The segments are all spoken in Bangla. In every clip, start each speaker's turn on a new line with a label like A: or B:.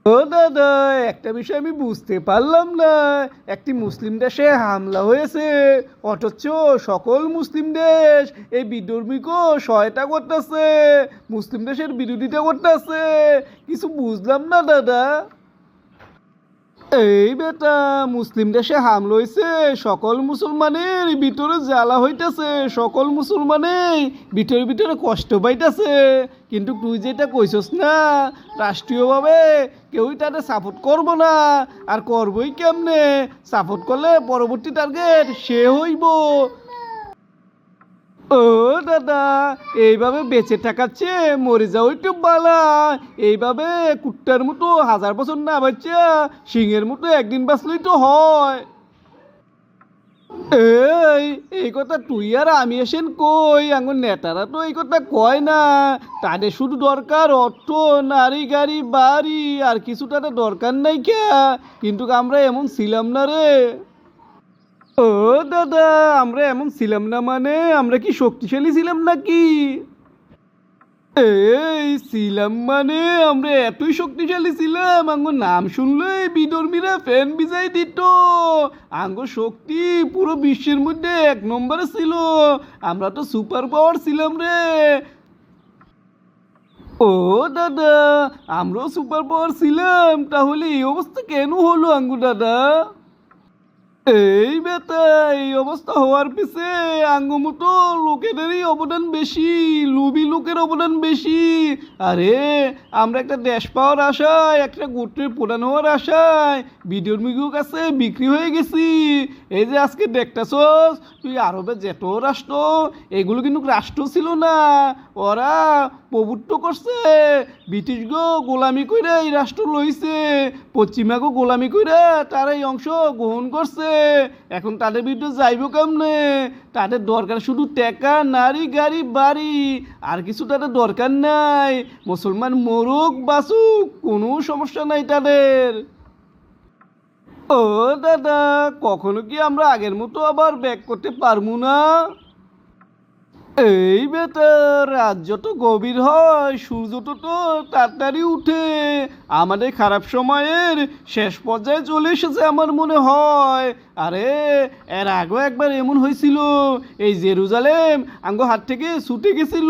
A: ও দাদা, একটা বিষয় আমি বুঝতে পারলাম না। একটি মুসলিম দেশে হামলা হয়েছে, অথচ সকল মুসলিম দেশ এই বিধর্মীকেও সহায়তা করতেছে, মুসলিম দেশের বিরোধিতা করতেছে। কিছু বুঝলাম না দাদা। এই বেটা, মুসলিম দেশে হামলা হয়েছে, সকল মুসলমানের ভিতরে জ্বালা হইতেছে, সকল মুসলমানের ভিতরে ভিতরে কষ্ট পাইতেছে। কিন্তু তুই যেটা কইছস না, রাষ্ট্রীয়ভাবে কেউই তাদের সাপোর্ট করবো না, আর করবই কেমনে? সাপোর্ট করলে পরবর্তী টার্গেট সে হইব। ও দাদা, এইভাবে বেঁচে থাকার চেয়ে মরে যাওয়াই তো বালা। এইভাবে কুত্তার মতো 1000 বছর না বাচ্চা সিংহের মতো একদিন বাঁচলেই তো হয়। এই এই কথা তুই আর আমি এসেন কই? আঙ্গুর নেতারা তো এই কথা কয় না। তাদের শুধু দরকার অর্থ, নারী, গাড়ি, বাড়ি, আর কিছু তাদের দরকার নাই কে। কিন্তু আমরা এমন ছিলাম না রে। ও দাদা, আমরা এমন ছিলাম না মানে আমরা কি শক্তিশালী ছিলাম নাকি? এই ছিলাম মানে আমরা এতই শক্তিশালী ছিলাম, আঙ্গুর নাম শুনলেই বিধর্মীরা ফ্যান বিজাই দিত। আঙ্গুর শক্তি পুরো বিশ্বের মধ্যে 1 নম্বরে ছিল। আমরা তো সুপার পাওয়ার ছিলাম রে। ও দাদা, আমরাও সুপার পাওয়ার ছিলাম, তাহলে এই অবস্থা কেন হলো আঙ্গুর দাদা? এই বেটা, এই অবস্থা হওয়ার পিছে আঙ্গুমতো লোকেদেরই অবদান বেশি, লুবি লোকের অবদান বেশি। আরে আমরা একটা দেশ পাওয়ার আশায়, একটা গোত্রের প্রধান হওয়ার আশায় বিধর্মীর কাছে বিক্রি হয়ে গেছি। এই যে আজকে দেখতেছস, তুই আরবের যেত রাষ্ট্র, এগুলো কিন্তু রাষ্ট্র ছিল না, ওরা প্রভুত্ব করছে। ব্রিটিশগো গোলামি কইরা এই রাষ্ট্র লইছে, পশ্চিমাগো গোলামি কইরা তারা এই অংশ গ্রহণ করছে। এখন তাদের বিরুদ্ধে যাইব কেমনে? তাদের দরকার শুধু টাকা, নারী, গাড়ি, বাড়ি, আর কিছু তাদের দরকার নাই। মুসলমান মরুক বাঁচুক, কোনো সমস্যা নাই তাদের। ও দাদা, কখনো কি আমরা আগের মতো আবার ব্যাক করতে পারবো না? এই বেটা, রাত যত গভীর হয় সূর্য তত তাড়াতাড়ি উঠে। আমাদের খারাপ সময়ের শেষ পর্যায়ে চলে এসেছে আমার মনে হয়। আরে এর আগেও একবার এমন হয়েছিল, এই জেরুজালেম আঙ্গো হাত থেকে ছুটে গেছিল,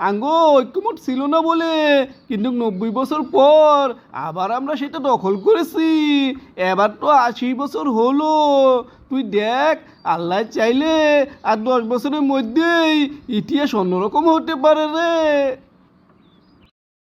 A: আঙ্গো ঐক্যমত ছিল না বলে। কিন্তু 90 বছর পর আবার আমরা সেটা দখল করেছি। এবার তো 80 বছর হলো। তুই দেখ, আল্লাহ চাইলে আর 10 বছরের মধ্যেই ইতিহাস অন্যরকম হতে পারে রে।